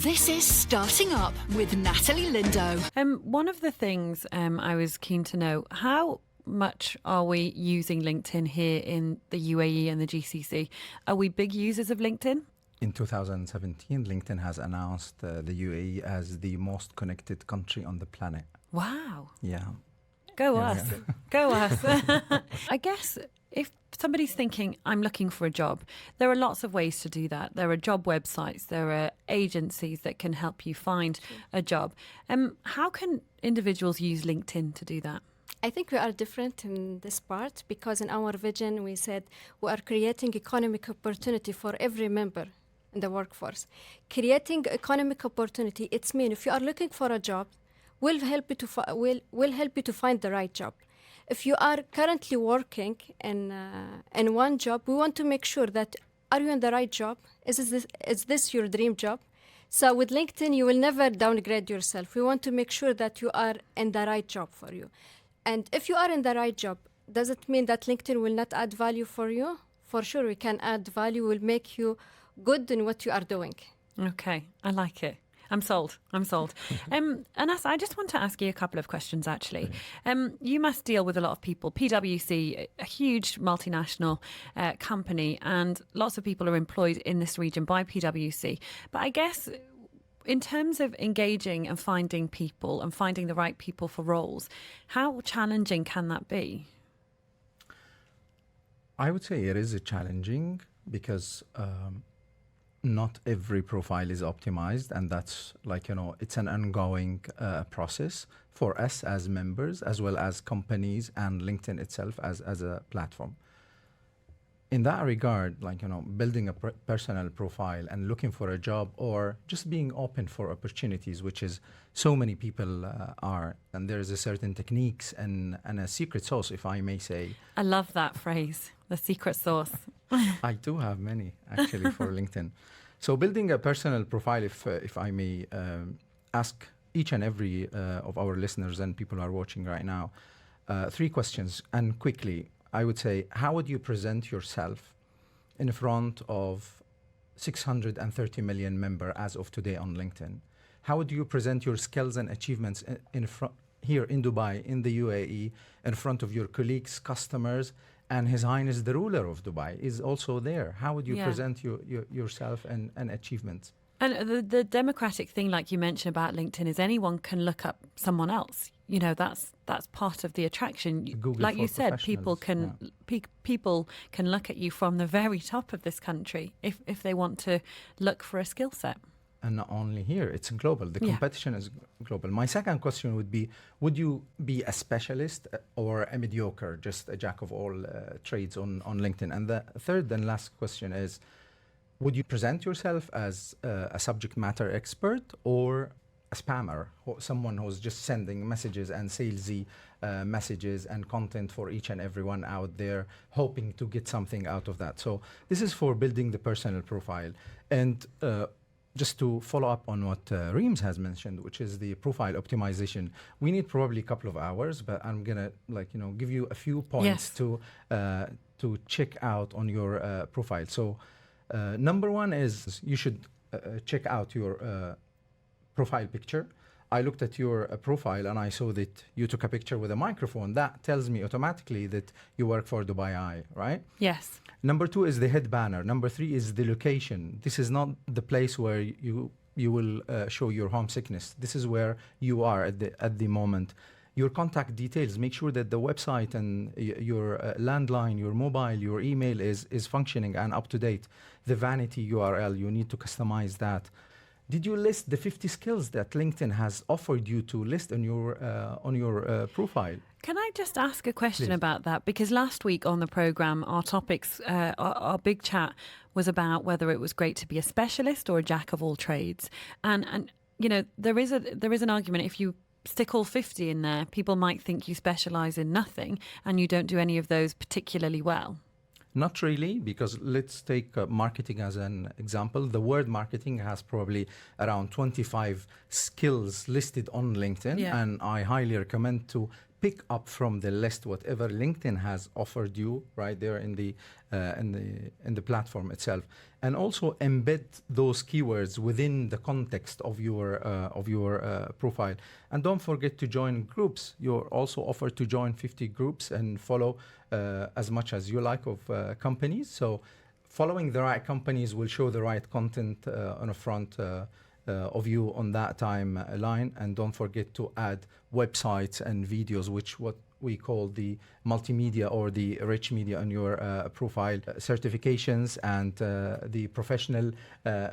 This is Starting Up with Natalie Lindo. One of the things I was keen to know, how much are we using LinkedIn here in the UAE and the GCC? Are we big users of LinkedIn? In 2017, LinkedIn has announced the UAE as the most connected country on the planet. Wow. Yeah. Go us. Go us. I guess if somebody's thinking, I'm looking for a job, there are lots of ways to do that. There are job websites, there are agencies that can help you find a job. How can individuals use LinkedIn to do that? I think we are different in this part because in our vision we said we are creating economic opportunity for every member in the workforce. Creating economic opportunity, it's mean if you are looking for a job, will help you to will help you to find the right job. If you are currently working in one job, we want to make sure that are you in the right job? Is this your dream job? So with LinkedIn, you will never downgrade yourself. We want to make sure that you are in the right job for you. And if you are in the right job, does it mean that LinkedIn will not add value for you? For sure, we can add value, will make you good in what you are doing. Okay, I like it. I'm sold. Anas, I just want to ask you a couple of questions, actually. You must deal with a lot of people. PwC, a huge multinational company, and lots of people are employed in this region by PwC. But I guess in terms of engaging and finding people and finding the right people for roles, how challenging can that be? I would say it is challenging because not every profile is optimized, and that's it's an ongoing process for us as members as well as companies and LinkedIn itself as a platform. In that regard, building a personal profile and looking for a job or just being open for opportunities, which is so many people are, and there's a certain techniques and a secret sauce, if I may say. I love that phrase, the secret sauce. I do have many actually for LinkedIn. So building a personal profile, if I may ask each and every of our listeners and people who are watching right now, 3 questions, and quickly. I would say, how would you present yourself in front of 630 million member as of today on LinkedIn? How would you present your skills and achievements here in Dubai, in the UAE, in front of your colleagues, customers, and His Highness the ruler of Dubai is also there? How would you present yourself and achievements? And the democratic thing, like you mentioned about LinkedIn, is anyone can look up someone else. You know, that's part of the attraction. Google like for you said, people can look at you from the very top of this country if they want to look for a skill set. And not only here, it's global. The competition is global. My second question would be, would you be a specialist or a mediocre, just a jack of all trades on LinkedIn? And the third and last question is, would you present yourself as a subject matter expert or a spammer, someone who's just sending messages and salesy messages and content for each and everyone out there, hoping to get something out of that? So this is for building the personal profile. And just to follow up on what Reems has mentioned, which is the profile optimization, we need probably a couple of hours, but I'm gonna give you a few points to check out on your profile. So number one is you should check out your profile picture. I looked at your profile and I saw that you took a picture with a microphone. That tells me automatically that you work for DubaiEye, right? Yes. Number 2 is the head banner. Number 3 is the location. This is not the place where you will show your homesickness. This is where you are at the moment. Your contact details, make sure that the website and your landline, your mobile, your email is functioning and up to date. The vanity URL, you need to customize that. Did you list the 50 skills that LinkedIn has offered you to list on your profile? Can I just ask a question Please. About that? Because last week on the programme, our topics, our big chat was about whether it was great to be a specialist or a jack of all trades. And you know, there is an argument if you stick all 50 in there, people might think you specialise in nothing and you don't do any of those particularly well. Not really, because let's take marketing as an example. The word marketing has probably around 25 skills listed on LinkedIn, and I highly recommend to pick up from the list whatever LinkedIn has offered you right there in the platform itself, and also embed those keywords within the context of your profile. And don't forget to join groups. You're also offered to join 50 groups and follow as much as you like of companies. So following the right companies will show the right content on the front of you on that timeline. And don't forget to add websites and videos, which what we call the multimedia or the rich media on your profile, certifications, and the professional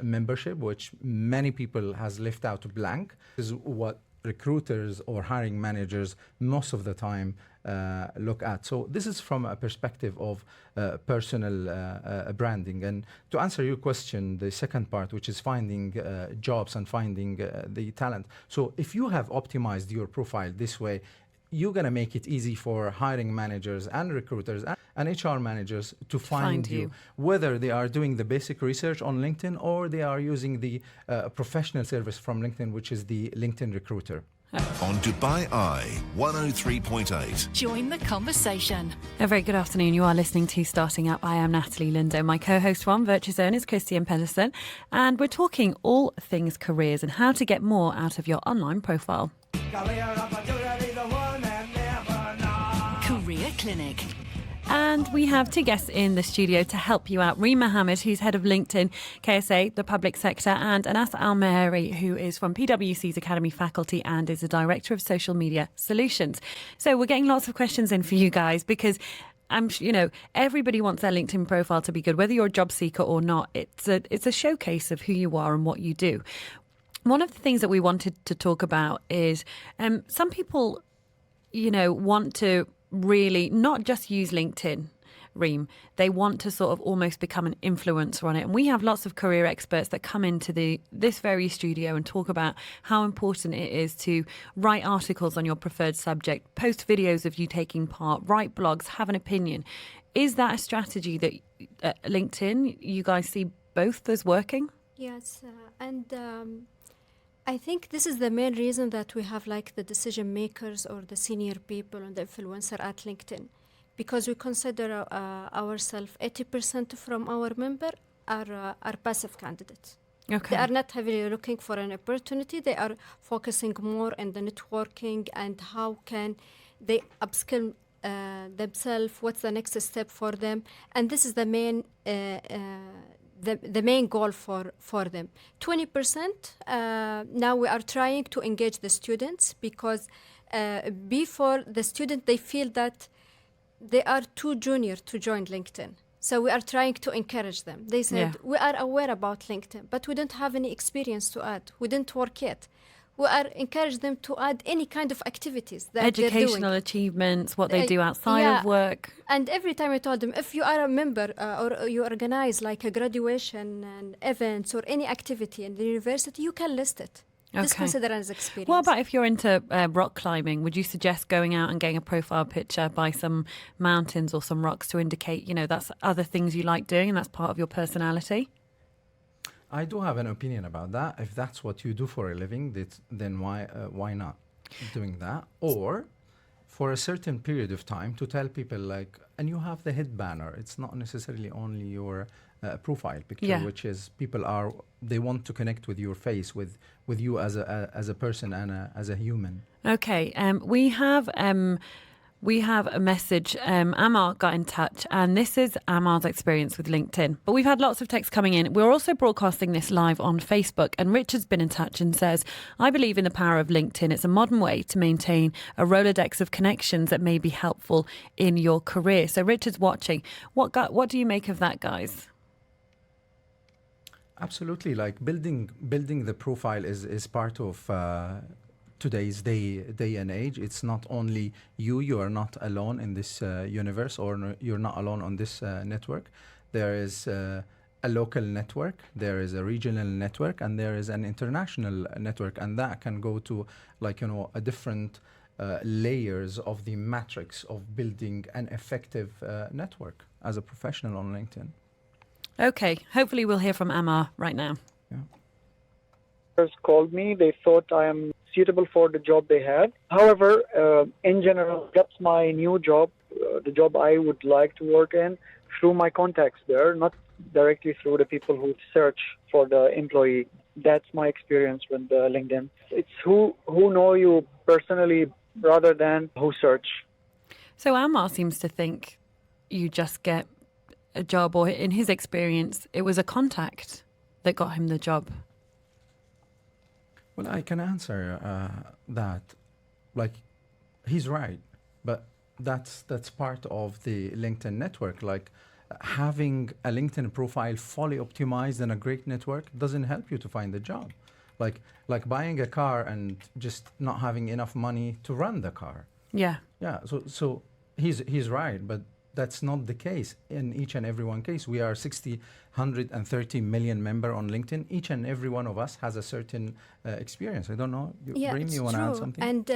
membership, which many people has left out blank. This is what recruiters or hiring managers most of the time look at. So this is from a perspective of personal branding. And to answer your question, the second part, which is finding jobs and finding the talent. So if you have optimized your profile this way, you're going to make it easy for hiring managers and recruiters and HR managers to find you, whether they are doing the basic research on LinkedIn or they are using the professional service from LinkedIn, which is the LinkedIn Recruiter. On DubaiEye 103.8. Join the conversation. A very good afternoon. You are listening to Starting Up. I am Natalie Lindo. My co-host from Virtue Zone is Christian Pedersen, and we're talking all things careers and how to get more out of your online profile. Career Clinic. And we have two guests in the studio to help you out. Reem Mohammed, who's head of LinkedIn KSA, the public sector, and Anas Al-Mar'ari, who is from PwC's Academy faculty and is the director of social media solutions. So we're getting lots of questions in for you guys because everybody wants their LinkedIn profile to be good, whether you're a job seeker or not. It's a showcase of who you are and what you do. One of the things that we wanted to talk about is some people, want to really not just use LinkedIn, Reem. They want to sort of almost become an influencer on it. And we have lots of career experts that come into this very studio and talk about how important it is to write articles on your preferred subject, post videos of you taking part, write blogs, have an opinion. Is that a strategy that LinkedIn, you guys see both as working? Yes, I think this is the main reason that we have like the decision makers or the senior people and the influencer at LinkedIn, because we consider ourselves 80% from our member are passive candidates. Okay. They are not heavily looking for an opportunity. They are focusing more on the networking and how can they upskill themselves. What's the next step for them? And this is the main. The main goal for them. 20%, now we are trying to engage the students because before the student, they feel that they are too junior to join LinkedIn. So we are trying to encourage them. They said, we are aware about LinkedIn, but we don't have any experience to add. We didn't work yet. We are encourage them to add any kind of activities that educational they're doing. Achievements, what they do outside of work. And every time I told them, if you are a member or you organize like a graduation and events or any activity in the university, you can list it. This is considered as experience. What about if you're into rock climbing? Would you suggest going out and getting a profile picture by some mountains or some rocks to indicate, that's other things you like doing and that's part of your personality? I do have an opinion about that. If that's what you do for a living, then why not doing that? Or for a certain period of time to tell people and you have the head banner. It's not necessarily only your profile picture, which is they want to connect with your face, with you as a person and as a human. Okay, we have a message. Ammar got in touch, and this is Ammar's experience with LinkedIn. But we've had lots of texts coming in. We're also broadcasting this live on Facebook, and Richard's been in touch and says, I believe in the power of LinkedIn. It's a modern way to maintain a Rolodex of connections that may be helpful in your career. So Richard's watching. What do you make of that, guys? Absolutely. Building the profile is part of today's day and age. It's not only you are not alone in this universe, or you're not alone on this network. There is a local network, there is a regional network, and there is an international network, and that can go to a different layers of the matrix of building an effective network as a professional on LinkedIn. Okay, hopefully we'll hear from Ammar right now. Called me. They thought I am suitable for the job they have. However, in general, that's my new job, the job I would like to work in, through my contacts there, not directly through the people who search for the employee. That's my experience with LinkedIn. It's who know you personally rather than who search. So Ammar seems to think you just get a job, or in his experience, it was a contact that got him the job. Well, I can answer that. Like, he's right, but that's part of the LinkedIn network. Like, having a LinkedIn profile fully optimized and a great network doesn't help you to find a job. Like buying a car and just not having enough money to run the car. Yeah. Yeah. So he's right, but that's not the case in each and every one case. We are 130 million member on LinkedIn. Each and every one of us has a certain experience. I don't know. Bream, you want to add something? And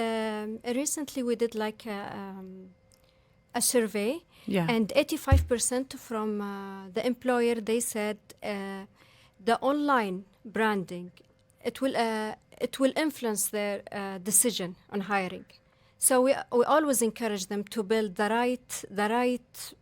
recently we did like a survey, and 85% from the employer, they said the online branding, it will influence their decision on hiring. So we always encourage them to build the right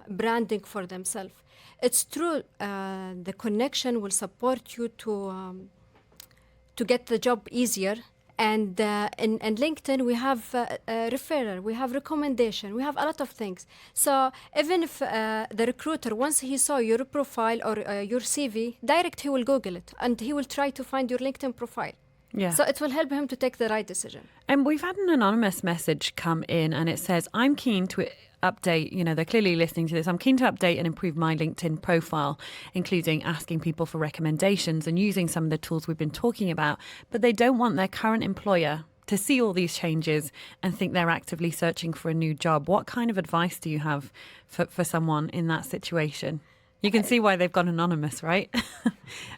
branding for themselves. It's true, the connection will support you to get the job easier. And in LinkedIn, we have referral, we have recommendation, we have a lot of things. So even if the recruiter, once he saw your profile or your CV, direct he will Google it and he will try to find your LinkedIn profile. Yeah. So it will help him to take the right decision. And we've had an anonymous message come in, and it says, I'm keen to update, they're clearly listening to this. I'm keen to update and improve my LinkedIn profile, including asking people for recommendations and using some of the tools we've been talking about. But they don't want their current employer to see all these changes and think they're actively searching for a new job. What kind of advice do you have for someone in that situation? You can see why they've gone anonymous, right?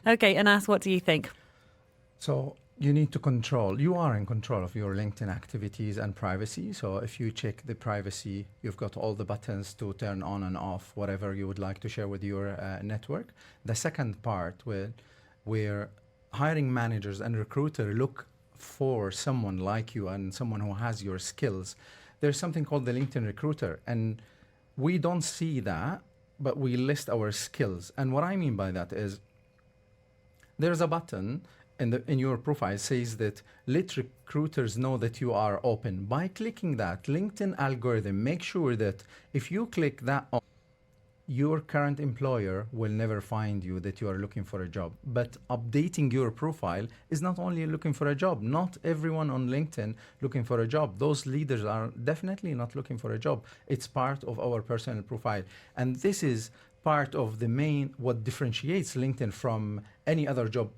Okay, Anas, what do you think? So you need to control. You are in control of your LinkedIn activities and privacy. So if you check the privacy, you've got all the buttons to turn on and off whatever you would like to share with your network. The second part where hiring managers and recruiter look for someone like you and someone who has your skills, there's something called the LinkedIn recruiter. And we don't see that, but we list our skills. And what I mean by that is there's a button in your profile says that let recruiters know that you are open. By clicking that, LinkedIn algorithm makes sure that if you click that, your current employer will never find you that you are looking for a job. But updating your profile is not only looking for a job. Not everyone on LinkedIn looking for a job. Those leaders are definitely not looking for a job. It's part of our personal profile. And this is part of the main, what differentiates LinkedIn from any other job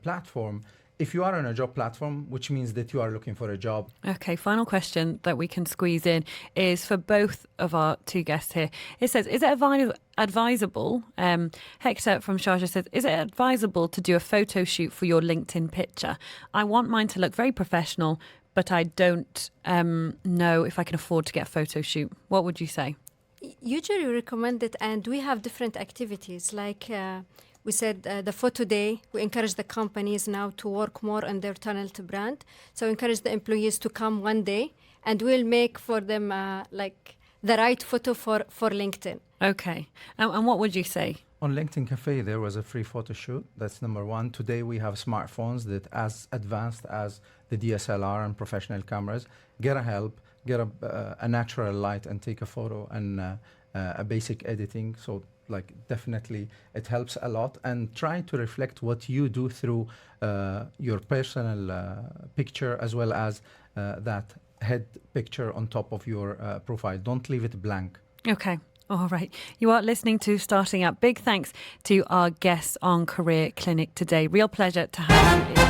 platform. If you are on a job platform, which means that you are looking for a job. Okay, final question that we can squeeze in is for both of our two guests here. It says, is it advisable, Hector from Sharjah says, is it advisable to do a photo shoot for your LinkedIn picture? I want mine to look very professional, but I don't know if I can afford to get a photo shoot. What would you say? Usually we recommend it, and we have different activities. Like we said, the photo day, we encourage the companies now to work more on their talent brand. So encourage the employees to come one day, and we'll make for them like the right photo for LinkedIn. Okay. And what would you say? On LinkedIn Cafe, there was a free photo shoot. That's number one. Today, we have smartphones that as advanced as the DSLR and professional cameras. Get help, get a natural light and take a photo and a basic editing. So like definitely it helps a lot, and try to reflect what you do through your personal picture as well as that head picture on top of your profile. Don't leave it blank. Okay. All right. You are listening to Starting Up. Big thanks to our guests on Career Clinic today. Real pleasure to have you.